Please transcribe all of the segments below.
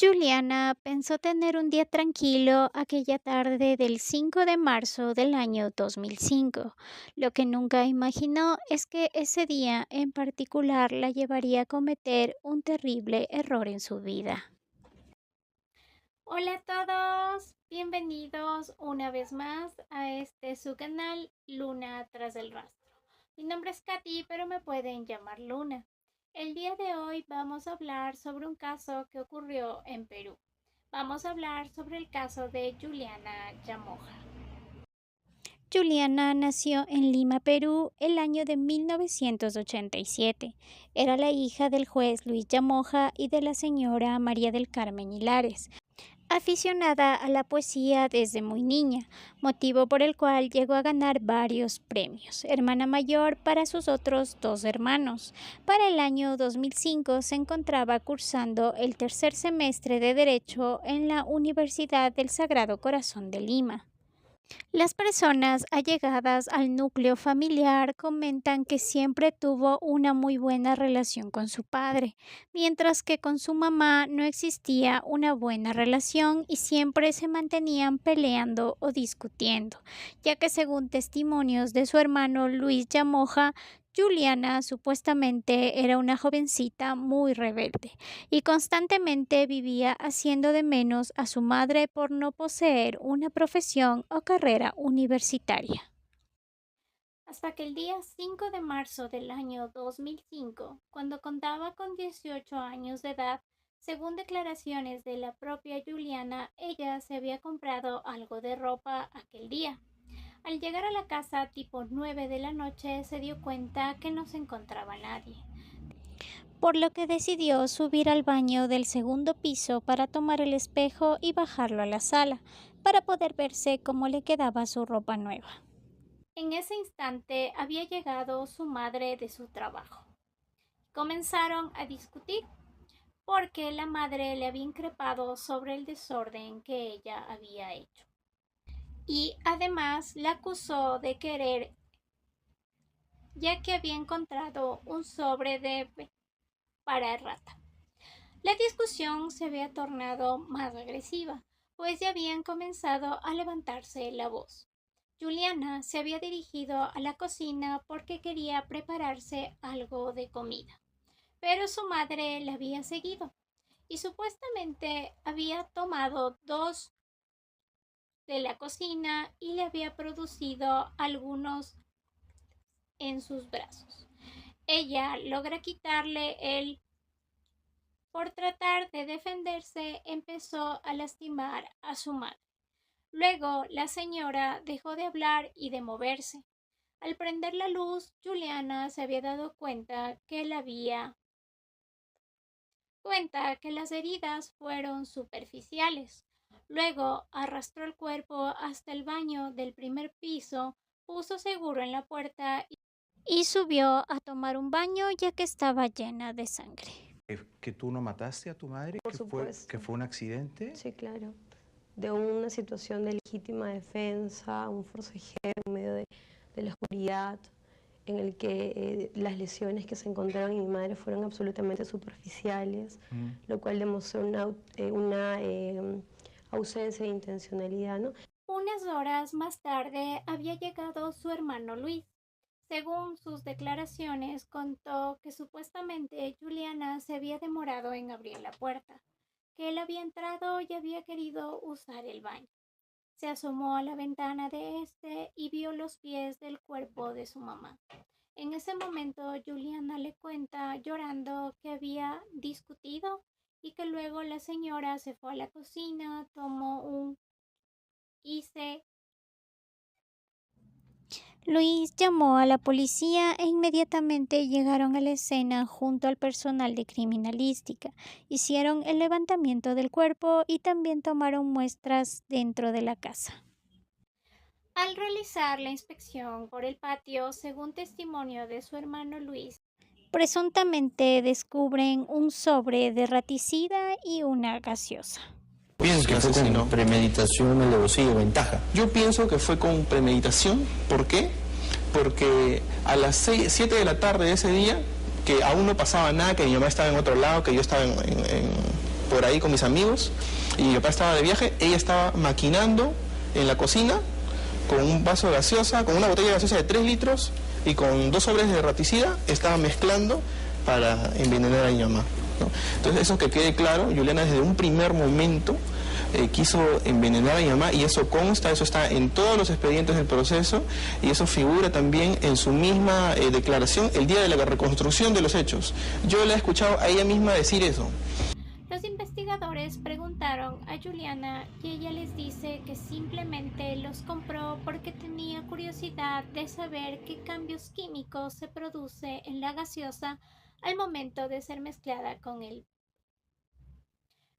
Juliana pensó tener un día tranquilo aquella tarde del 5 de marzo del año 2005. Lo que nunca imaginó es que ese día en particular la llevaría a cometer un terrible error en su vida. Hola a todos, bienvenidos una vez más a su canal Luna tras el rastro. Mi nombre es Katy, pero me pueden llamar Luna. El día de hoy vamos a hablar sobre un caso que ocurrió en Perú. Vamos a hablar sobre el caso de Juliana Llamoja. Juliana nació en Lima, Perú, el año de 1987. Era la hija del juez Luis Llamoja y de la señora María del Carmen Hilares. Aficionada a la poesía desde muy niña, motivo por el cual llegó a ganar varios premios. Hermana mayor para sus otros dos hermanos. Para el año 2005 se encontraba cursando el tercer semestre de Derecho en la Universidad del Sagrado Corazón de Lima. Las personas allegadas al núcleo familiar comentan que siempre tuvo una muy buena relación con su padre, mientras que con su mamá no existía una buena relación y siempre se mantenían peleando o discutiendo, ya que según testimonios de su hermano Luis Llamoja, Juliana supuestamente era una jovencita muy rebelde y constantemente vivía haciendo de menos a su madre por no poseer una profesión o carrera universitaria. Hasta que el día 5 de marzo del año 2005, cuando contaba con 18 años de edad, según declaraciones de la propia Juliana, ella se había comprado algo de ropa aquel día. Al llegar a la casa tipo 9 de la noche se dio cuenta que no se encontraba nadie, por lo que decidió subir al baño del segundo piso para tomar el espejo y bajarlo a la sala, para poder verse cómo le quedaba su ropa nueva. En ese instante había llegado su madre de su trabajo. Comenzaron a discutir porque la madre le había increpado sobre el desorden que ella había hecho. Y además la acusó de querer, ya que había encontrado un sobre de para rata. La discusión se había tornado más agresiva, pues ya habían comenzado a levantarse la voz. Juliana se había dirigido a la cocina porque quería prepararse algo de comida, pero su madre la había seguido y supuestamente había tomado dos de la cocina y le había producido algunos en sus brazos. Ella logra quitarle el. Por tratar de defenderse, empezó a lastimar a su madre. Luego, la señora dejó de hablar y de moverse. Al prender la luz, Juliana se había dado cuenta que las heridas fueron superficiales. Luego arrastró el cuerpo hasta el baño del primer piso, puso seguro en la puerta y subió a tomar un baño ya que estaba llena de sangre. ¿Que tú no mataste a tu madre? Por ¿Que supuesto. fue un accidente? Sí, claro. De una situación de legítima defensa, un forcejeo en medio de la oscuridad, en el que las lesiones que se encontraron en mi madre fueron absolutamente superficiales, lo cual demostró una ausencia de intencionalidad, ¿no? Unas horas más tarde había llegado su hermano Luis. Según sus declaraciones, contó que supuestamente Juliana se había demorado en abrir la puerta, que él había entrado y había querido usar el baño. Se asomó a la ventana de este y vio los pies del cuerpo de su mamá. En ese momento, Juliana le cuenta llorando que había discutido y que luego la señora se fue a la cocina, tomó un y se. Luis llamó a la policía e inmediatamente llegaron a la escena junto al personal de criminalística. Hicieron el levantamiento del cuerpo y también tomaron muestras dentro de la casa. Al realizar la inspección por el patio, según testimonio de su hermano Luis, presuntamente descubren un sobre de raticida y una gaseosa. Pienso que fue con premeditación, alevosía o ventaja. Yo pienso que fue con premeditación. ¿Por qué? Porque a las 7 de la tarde de ese día, que aún no pasaba nada, que mi mamá estaba en otro lado, que yo estaba por ahí con mis amigos y mi papá estaba de viaje, ella estaba maquinando en la cocina con un vaso de gaseosa, con una botella de gaseosa de 3 litros y con 2 sobres de raticida, estaba mezclando para envenenar a mi mamá, ¿no? Entonces eso que quede claro, Juliana desde un primer momento quiso envenenar a mi mamá y eso consta, eso está en todos los expedientes del proceso y eso figura también en su misma declaración el día de la reconstrucción de los hechos. Yo la he escuchado a ella misma decir eso. Los investigadores preguntaron a Juliana y ella les dice que simplemente los compró porque tenía curiosidad de saber qué cambios químicos se produce en la gaseosa al momento de ser mezclada con él.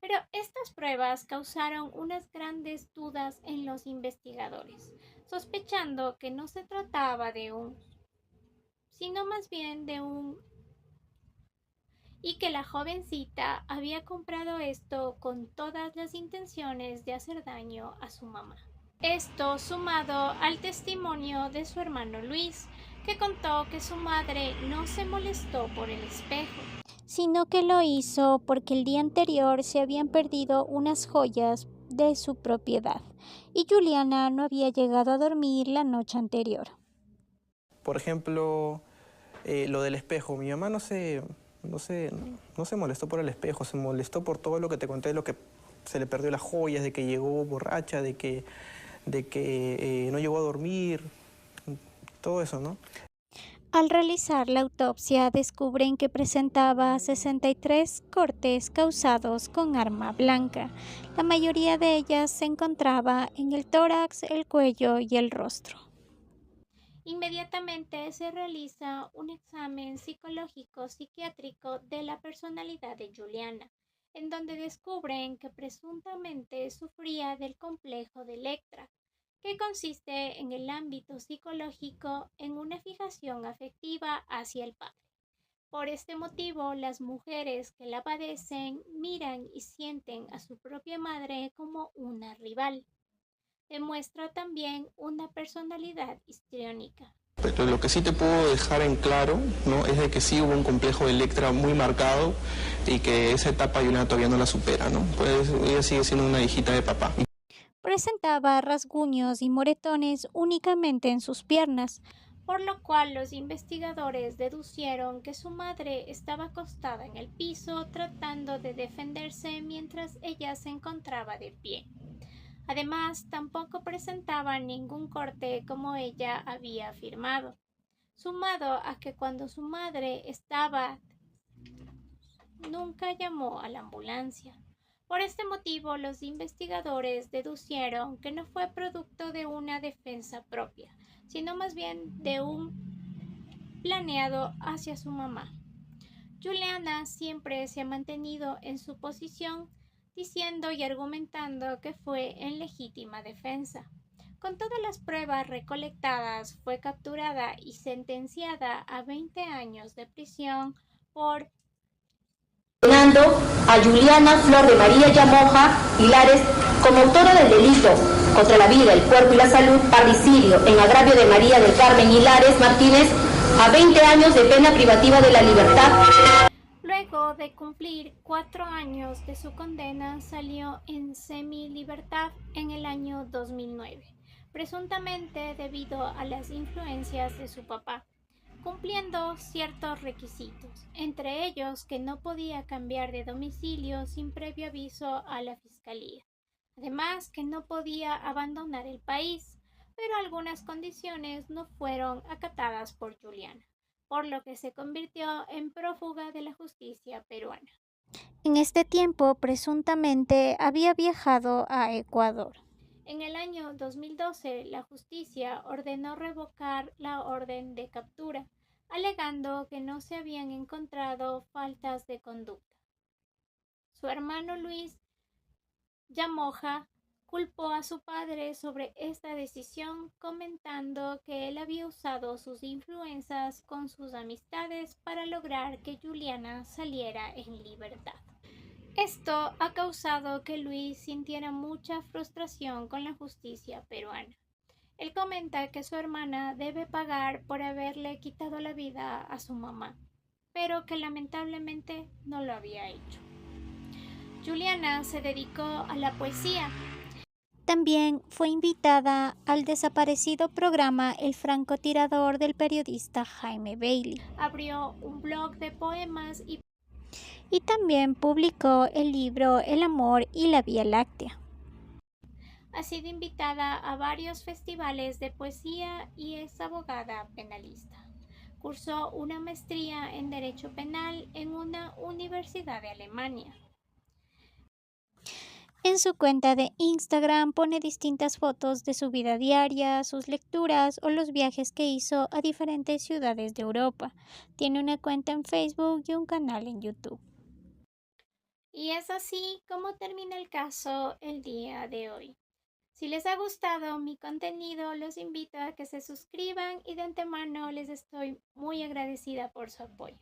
Pero estas pruebas causaron unas grandes dudas en los investigadores, sospechando que no se trataba de sino más bien de y que la jovencita había comprado esto con todas las intenciones de hacer daño a su mamá. Esto sumado al testimonio de su hermano Luis, que contó que su madre no se molestó por el espejo, sino que lo hizo porque el día anterior se habían perdido unas joyas de su propiedad y Juliana no había llegado a dormir la noche anterior. Por ejemplo, lo del espejo, mi mamá no se molestó por el espejo, se molestó por todo lo que te conté, lo que se le perdió las joyas, de que llegó borracha, de que no llegó a dormir, todo eso, ¿no? Al realizar la autopsia descubren que presentaba 63 cortes causados con arma blanca. La mayoría de ellas se encontraba en el tórax, el cuello y el rostro. Inmediatamente se realiza un examen psicológico-psiquiátrico de la personalidad de Juliana, en donde descubren que presuntamente sufría del complejo de Electra, que consiste en el ámbito psicológico en una fijación afectiva hacia el padre. Por este motivo, las mujeres que la padecen miran y sienten a su propia madre como una rival. Demuestra también una personalidad histriónica. Pero lo que sí te puedo dejar en claro, ¿no?, es de que sí hubo un complejo de Electra muy marcado y que esa etapa Juliana todavía no la supera, ¿no? Pues ella sigue siendo una hijita de papá. Presentaba rasguños y moretones únicamente en sus piernas, por lo cual los investigadores deducieron que su madre estaba acostada en el piso tratando de defenderse mientras ella se encontraba de pie. Además, tampoco presentaba ningún corte como ella había afirmado, sumado a que cuando su madre estaba, nunca llamó a la ambulancia. Por este motivo, los investigadores deducieron que no fue producto de una defensa propia, sino más bien de un planeado hacia su mamá. Juliana siempre se ha mantenido en su posición, diciendo y argumentando que fue en legítima defensa. Con todas las pruebas recolectadas, fue capturada y sentenciada a 20 años de prisión por a Juliana Flor de María Yamoja Hilares como autora del delito contra la vida, el cuerpo y la salud, parricidio en agravio de María del Carmen Hilares Martínez a 20 años de pena privativa de la libertad. Luego de cumplir 4 años de su condena, salió en semilibertad en el año 2009, presuntamente debido a las influencias de su papá, cumpliendo ciertos requisitos, entre ellos que no podía cambiar de domicilio sin previo aviso a la fiscalía. Además, que no podía abandonar el país, pero algunas condiciones no fueron acatadas por Juliana, por lo que se convirtió en prófuga de la justicia peruana. En este tiempo, presuntamente, había viajado a Ecuador. En el año 2012, la justicia ordenó revocar la orden de captura, alegando que no se habían encontrado faltas de conducta. Su hermano Luis Yamoja culpó a su padre sobre esta decisión, comentando que él había usado sus influencias con sus amistades para lograr que Juliana saliera en libertad. Esto ha causado que Luis sintiera mucha frustración con la justicia peruana. Él comenta que su hermana debe pagar por haberle quitado la vida a su mamá, pero que lamentablemente no lo había hecho. Juliana se dedicó a la poesía. También fue invitada al desaparecido programa El francotirador del periodista Jaime Bailey. Abrió un blog de poemas y también publicó el libro El amor y la Vía Láctea. Ha sido invitada a varios festivales de poesía y es abogada penalista. Cursó una maestría en Derecho Penal en una universidad de Alemania. En su cuenta de Instagram pone distintas fotos de su vida diaria, sus lecturas o los viajes que hizo a diferentes ciudades de Europa. Tiene una cuenta en Facebook y un canal en YouTube. Y es así como termina el caso el día de hoy. Si les ha gustado mi contenido, los invito a que se suscriban y de antemano les estoy muy agradecida por su apoyo.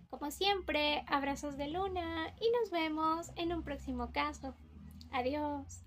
Como siempre, abrazos de luna y nos vemos en un próximo caso. Adiós.